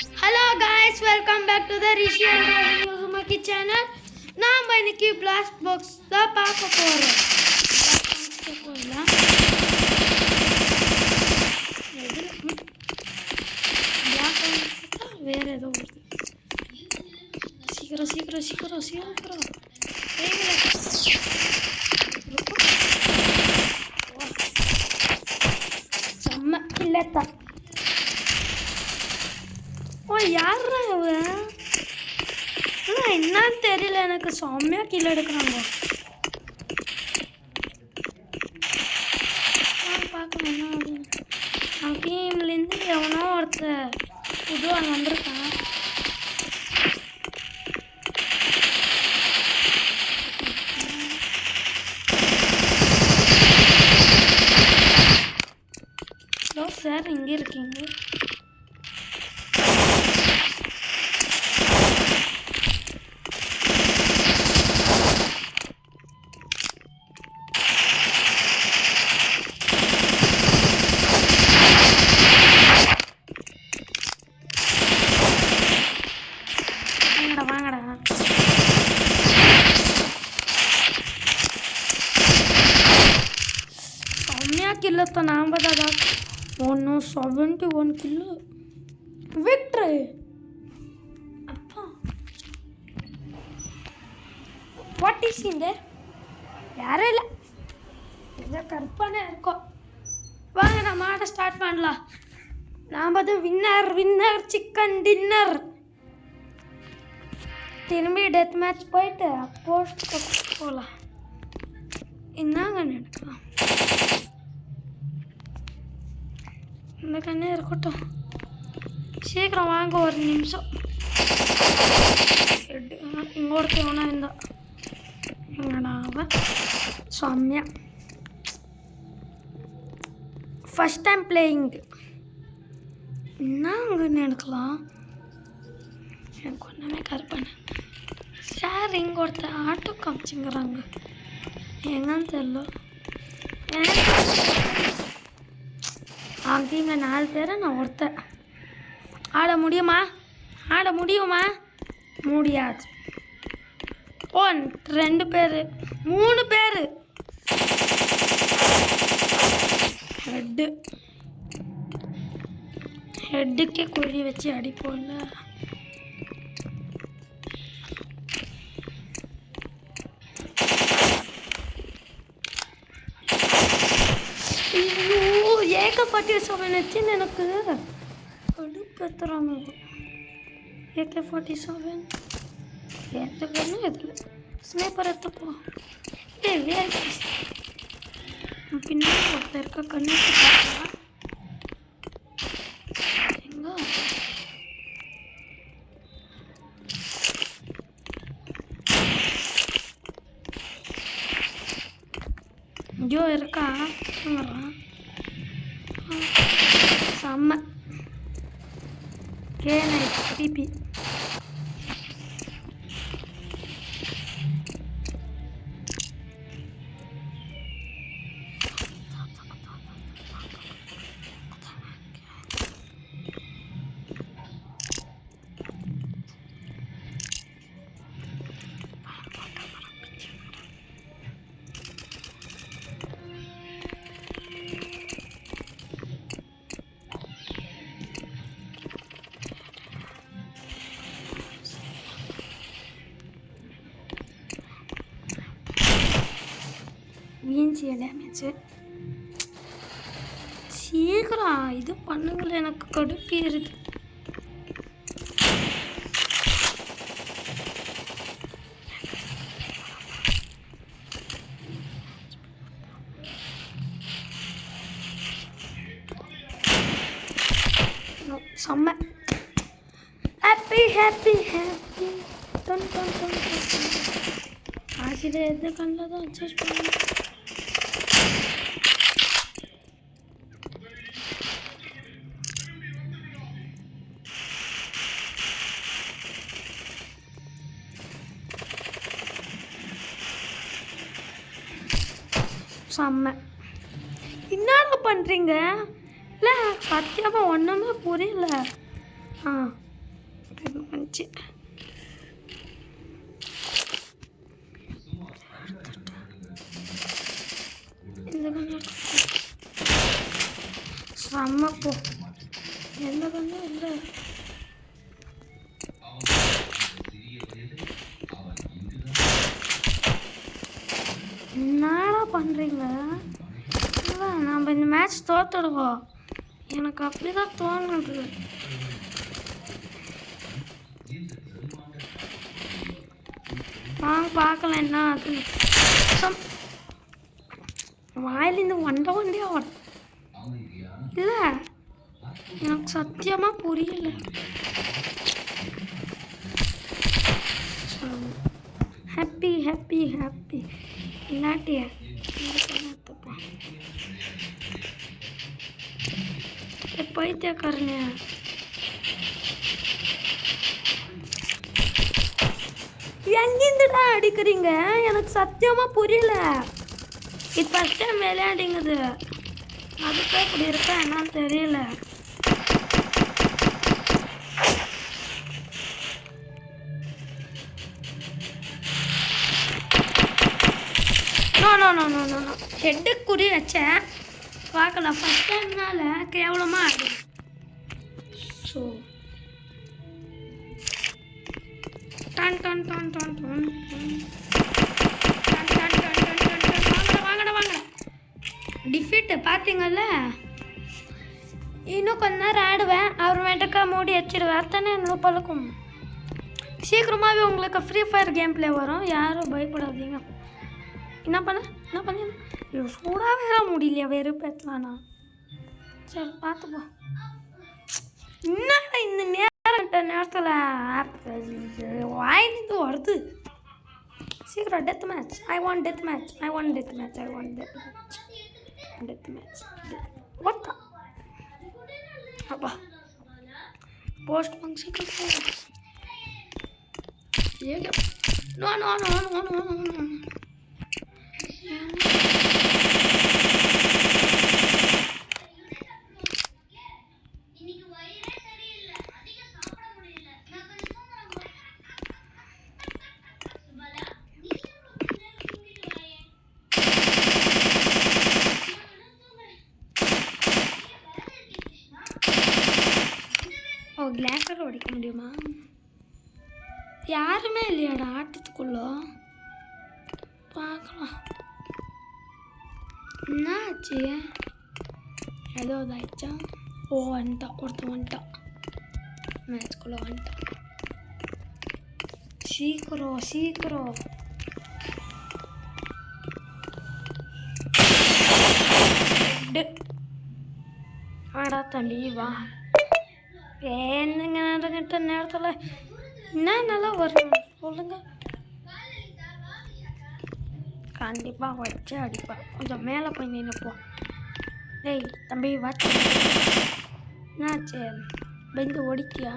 Hello guys, welcome back to the Rishi and Rohini Uzumaki channel. நாம் இன்னைக்கு blast box தான் பார்க்க போறோம். வேற ஏதோ சீக்கிரம் செம்ம இல்லத்தா. ஓ யாரா அவன்? என்னன்னு தெரியல, எனக்கு செம்மையா கீழே எடுக்கிறாங்க. பார்க்கணும் என்ன அப்படின்னு. அவன் டீம்லேருந்து எவனோ ஒருத்தர் புதுவாக வந்திருக்கான். ஹலோ சார், எங்கே இருக்கீங்க? வாங்கடா செம்மையா கில்லத்த நாம்பதாதா. 171 கிலோ விக்டரி. அப்பா வாட் இஸ் இன் தேர்? யாரும் இல்லை, ஏதோ கற்பனை இருக்கோம். வாங்க நம்ம ஆட ஸ்டார்ட் பண்ணலாம். நாம் வின்னர் சிக்கன் டின்னர். திரும்பி டெத் மேட்ச் போயிட்டு போஸ்ட் போகலாம். என்னங்க நடக்கலாம்? இந்த கண்ணே இருக்கட்டும், சீக்கிரம் வாங்க, ஒரு நிமிஷம். இங்கே ஒருத்தவனா இருந்தா எங்கடாவ செம்மையா. First time playing. என்ன அங்கே எடுக்கலாம்? எனக்கு ஒன்றுமே கற்பனை. சார் இங்கே ஒருத்தர் ஆட்டோ காமிச்சுங்கிறாங்க, எங்கன்னு தெரியல. அவங்க 4 பேரை நான் ஒருத்தர். ஆட முடியுமா? முடியாது. 2 பேர் 3 பேர். ஹெட்டுக்கே குழி வச்சு அடிப்போம்ல. AK-47 எனக்கு கடுப்பேற்றுறாங்க. AK-47 எடுத்துக்கன்னு இதில் ஸ்னேப்பர் எடுத்துப்போ. பின்னாடி ஒருத்தர் இருக்க கண்ணு எங்க ஐயோ இருக்கா? செம்ம K9 பிபி. வீஞ்சி டேமேஜ். சீக்கிரம் இது பண்ணுங்களேன், எனக்கு கடுப்பேறுது. செம்ம ஹாப்பி ஆசிரியர் எது கண்ணில் தான் அட்ஜஸ்ட் பண்ணணும். செம்ம. என்னடா பண்ணுறீங்க? இல்லை சத்தியமாக ஒன்றுமே புரியல. மேட்ச்சு. இந்த கொஞ்சம் செம்ம போ. எந்த கொஞ்சம் இல்லை. என்னடா பண்ணுறீங்க? இல்லை நம்ம இந்த மேட்ச் தோத்துடுவோம். எனக்கு அப்படி தான் தோணுது. வாங்க பார்க்கலாம் என்ன அது. வாயிலிருந்து வண்டியாக வரும். இல்லை எனக்கு சத்தியமாக புரியல. ஹாப்பி ஹாப்பி ஹாப்பி இல்லாட்டியா பைத்தியக்காரனே. எங்கிருந்துடா அடிக்கிறீங்க? எனக்கு சத்தியமாக புரியல. இது ஃபஸ்ட் டைம் விளையாண்டிங்குது. அதுக்கே இப்படி இருக்கா என்னன்னு தெரியல. நோ ஹெட்டு குறி வச்சேன் பார்க்கலாம். ஃபஸ்ட் டைம்னால கேவலமாக ஆடு. So done done done done done வாங்கடா டிஃபீட்டு பார்த்தீங்கல்ல. இன்னும் கொஞ்ச நேரம் ஆடுவேன், அப்புறமேட்டுக்கா மூடி வச்சிடுவேன். தானே என்னோட பழக்கம். சீக்கிரமாகவே உங்களுக்கு ஃப்ரீ ஃபயர் கேம் பிளே வரும். யாரும் பயப்படாதீங்க. என்ன பண்ண இது சூடாகவே முடியலையா? வெறுப்பேற்றலாண்ணா. சரி பார்த்துப்போம். என்னடா இந்த நேரத்தில் வாயிலிருந்து வருது. சீக்கிரம் death match. I want death match. ஓட்டா அப்பா போஸ்ட் வாங்க சீக்கிரம். நோ கிளாக்கர் ஓடிக்க முடியுமா? யாருமே இல்லையாடா ஆட்டத்துக்குள்ள. பார்க்கலாம் என்ன ஆச்சு. ஏதோ இதாகிடுச்சா? ஒருத்தன் வந்துட்டான். மேட்ச்குள்ளே வந்துட்டான். சீக்கிரம் ஆடா தம்பி வா. என்னங்க நடக்கிட்ட நேரத்தில் என்ன நல்லா வரும் சொல்லுங்க. கண்டிப்பாக வச்சு அடிப்பேன். கொஞ்சம் மேலே போய் நினைப்போம். டேய் தம்பி வாட்சி என்னாச்சு? பெந்து ஓடிட்டியா?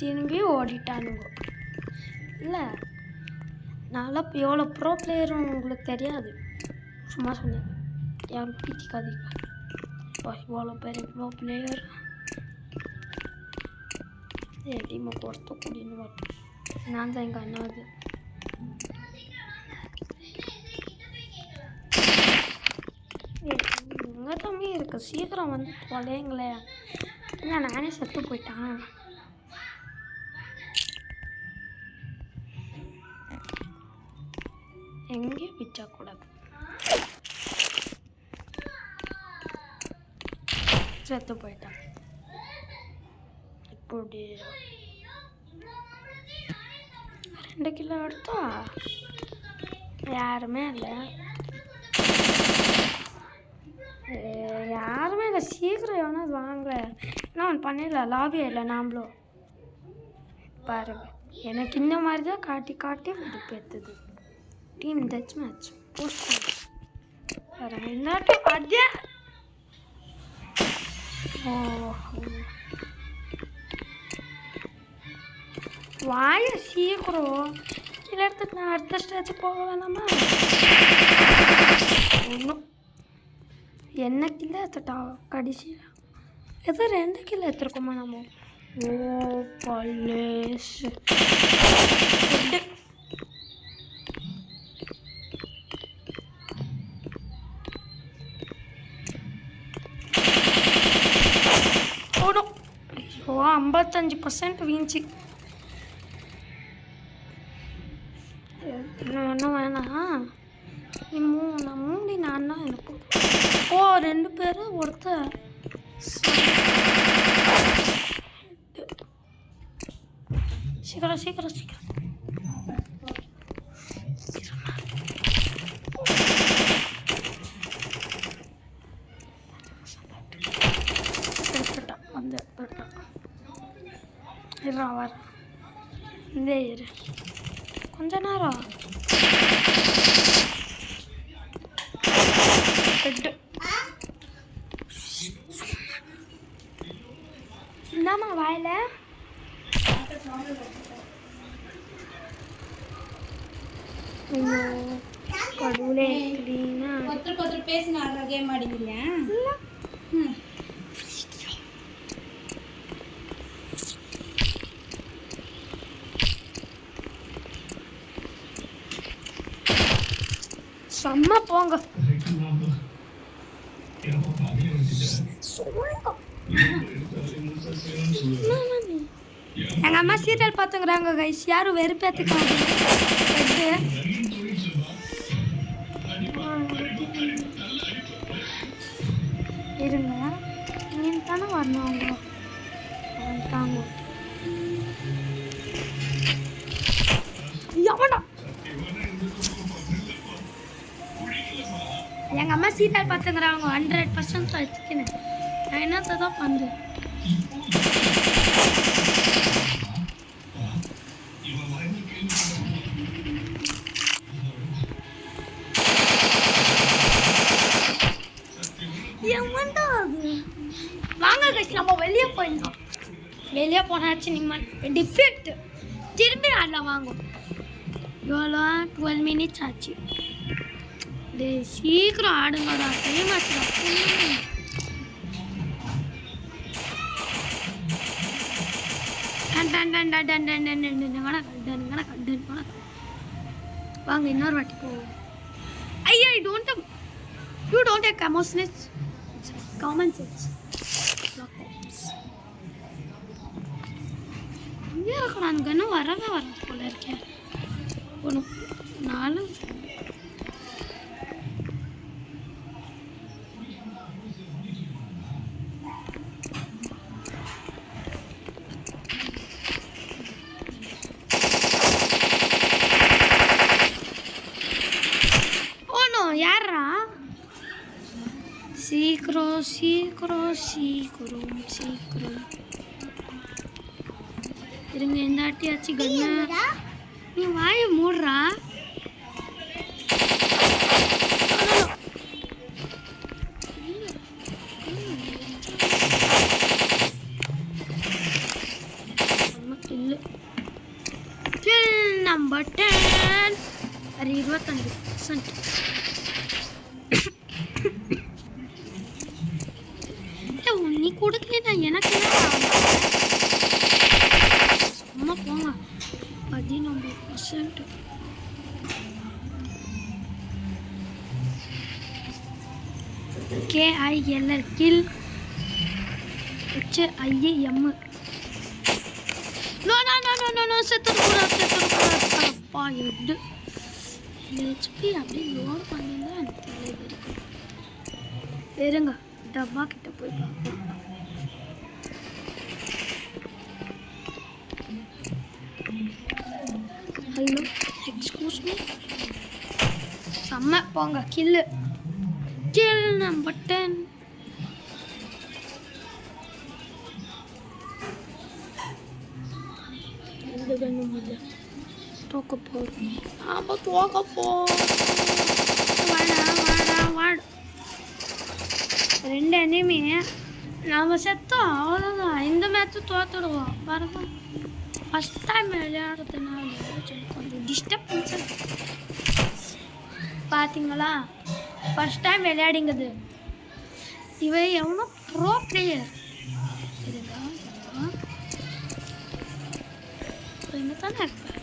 திரும்பி ஓடிட்டானுங்க. இல்லை நல்லா எவ்வளோ ப்ரோ பிளேயரும் உங்களுக்கு தெரியாது. சும்மா சொன்னேன். யாரும் பிடிக்காதீங்க. இவ்வளோ பெரிய ப்ரோ பிளேயர் என் டீமை பொறுத்த கூடின்னு வரும். நான் தான் எங்கள் அண்ணாவது. எங்கே தம்பி இருக்கு? சீக்கிரம் வந்து தொலைங்களே. இல்லை நானே செத்து போயிட்டான். எங்கேயும் பிச்சக்கூடாது. செத்து போயிட்டான். இப்படி 2 கிலோ எடுத்தா யாருமே இல்லை. சீக்கிரம் எவனா வாங்கல. நான் பண்ணிடல. லாபி இல்லை நாமளும் பாருங்க. எனக்கு இந்த மாதிரி தான் காட்டி வெறுப்பேற்றுது. டீம் டச் மேட்ச் போஸ்ட் பாருங்க. இந்தாட்டி அதே வாய சீக்கிரம் கீழே எடுத்துட்டு நான் அடுத்த ஸ்டேஜுக்கு போக வேணாமா? ஒன்றும் என்ன கிலோ எடுத்துட்டா கடைசியில் ஏதோ 2 கிலோ எடுத்துருக்கோமா நம்ம? ஓ பல்லேஸ் போடும். ஐயோ 55% வீழ்ச்சி. ஒன்றும் வேணாம். நான் மூடி நான் தான் எனக்கு ஓ 2 பேர் ஒருத்தர் சீக்கிரம் சீக்கிரம் சீக்கிரம் வந்து வர இந்த இரு கொஞ்ச நேரம் இந்தாமா வாயில கடவுளே கிளீனா ஒருத்தருக்கு பேசி நான் கேம் ஆடிக்கிறீங்க. செம்ம போங்க. எங்க அம்மா சீரியல் பார்த்துக்கிறாங்க கைஸ். யாரும் வெறுப்பேத்துக்காங்க. இருங்க நீங்க தானே வரணும். அவங்க வந்துட்டாங்க. எங்கள் அம்மா சீரியல் பார்த்துக்கிறாங்க. 100% வச்சுக்கினேன். நான் என்னத்தை தான் பண்ணு வாங்க கட்சி நம்ம வெளியே போயிருந்தோம். வெளியே போனாச்சு நீங்கள் டிஃபெக்ட் திரும்பி ஆடலாம் வாங்கும். எவ்வளோ 12 minutes ஆச்சு. டே சீக்கிரம் ஆடுங்கடா. டைம் ஆச்சுடா. வாங்க இன்னொரு வாட்டி போவோம். ஐயா you don't take common sense. இங்கே இருக்கணும். அந்த கண்ணு வரவே வராது போல இருக்கேன். போகணும் 4 யாரா சீக்கிரம் சீக்கிரம் சீக்கிரம் சீக்கிரம் இருங்க. இந்த ஆட்டியாச்சு கண்ணு. நீ வாயை மூடுறா. நம்பர் 10 அது 25%. நீ கொடுக்கல எனக்கு சும்மா போங்க. 19% KILL கில் HIM நோ செத்துக்கூடாது. அப்பா எட்டு HP அப்படி லோட் பண்ணியிருந்தா எனக்கு தெரியும். இருங்க டப்பா கிட்ட போய் பார்ப்போம். Hello excuse me. செம்ம போங்க. கில் நம்பர் 10. இந்த கண்ணு முடியல. தோக்க போகிறோம். ஆமாம் தோக்க வாட 2 எனிமி நாம் செத்தோம். அவ்வளோதான். இந்த மேட்ச்சு தோத்துடுவோம். பாருங்க ஃபஸ்ட் டைம் விளையாடுறதுனால கொஞ்சம் டிஸ்டர்பன்ஸ் பார்த்தீங்களா. ஃபஸ்ட் டைம் விளையாடிங்கிறது. இவன் எவ்வளோ ப்ரோ பிளேயர். தானே இருப்பேன்.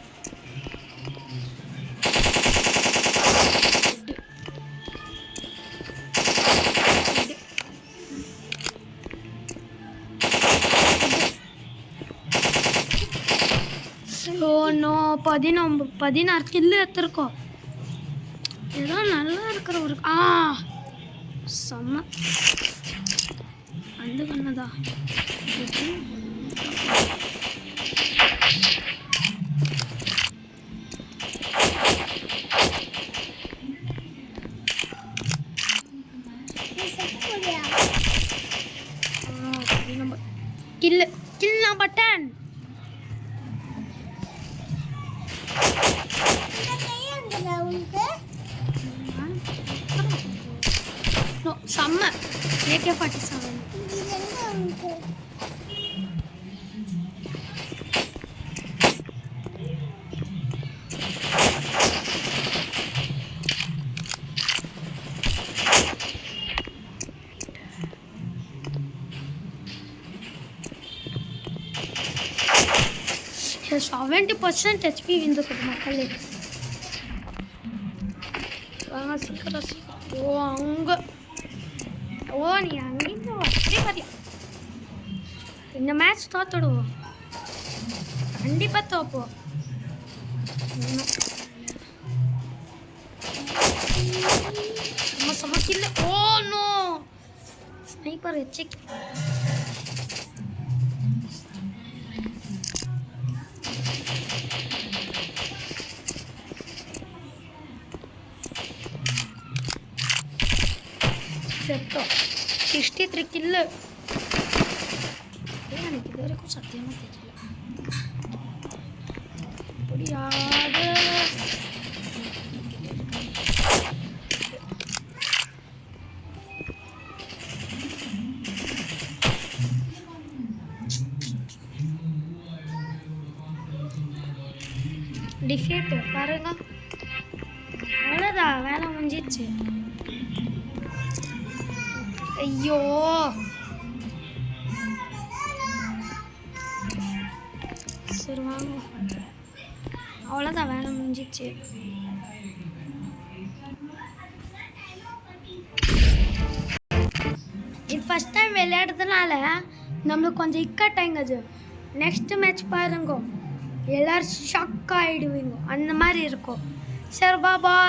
ஓ நோ, 16 கில்லு எடுத்துருக்கோம். ஏதோ நல்லா இருக்கிற ஒரு செம்ம அந்த கண்ணதா. Kill number 10. செம்ம AK-47. Yes, 70% HP இருந்துக்குது மக்களே. வாங்க சீக்கிரம். ஓ அங்கே, ஓ நீ அங்கேருந்து அப்படியே பாரியா. இந்த மேட்ச் தோத்துடுவோம், கண்டிப்பாக தோப்போம். சமக்கில்ல. ஓ நோ, ஸ்னைப்பர் வச்சுக்க. செத்தோ. 63 கில்லு. எனக்கு இது வரைக்கும் சத்தியமாக தெரியல எப்படியாவது. டிஃபீட்டு பாருங்க, அவ்வளோதான், வேலை முடிஞ்சிச்சு. ஐயோ சரி வாங்க, அவ்வளோதான், வேலை முடிஞ்சிச்சு. இது ஃபஸ்ட் டைம் விளையாடுறதுனால நம்மளுக்கு கொஞ்சம் இக்கட்டாயிங்குது. நெக்ஸ்ட் மேட்ச் பாருங்க, எல்லோரும் ஷாக் ஆகிடுவீங்க, அந்த மாதிரி இருக்கும். சரி பாபா.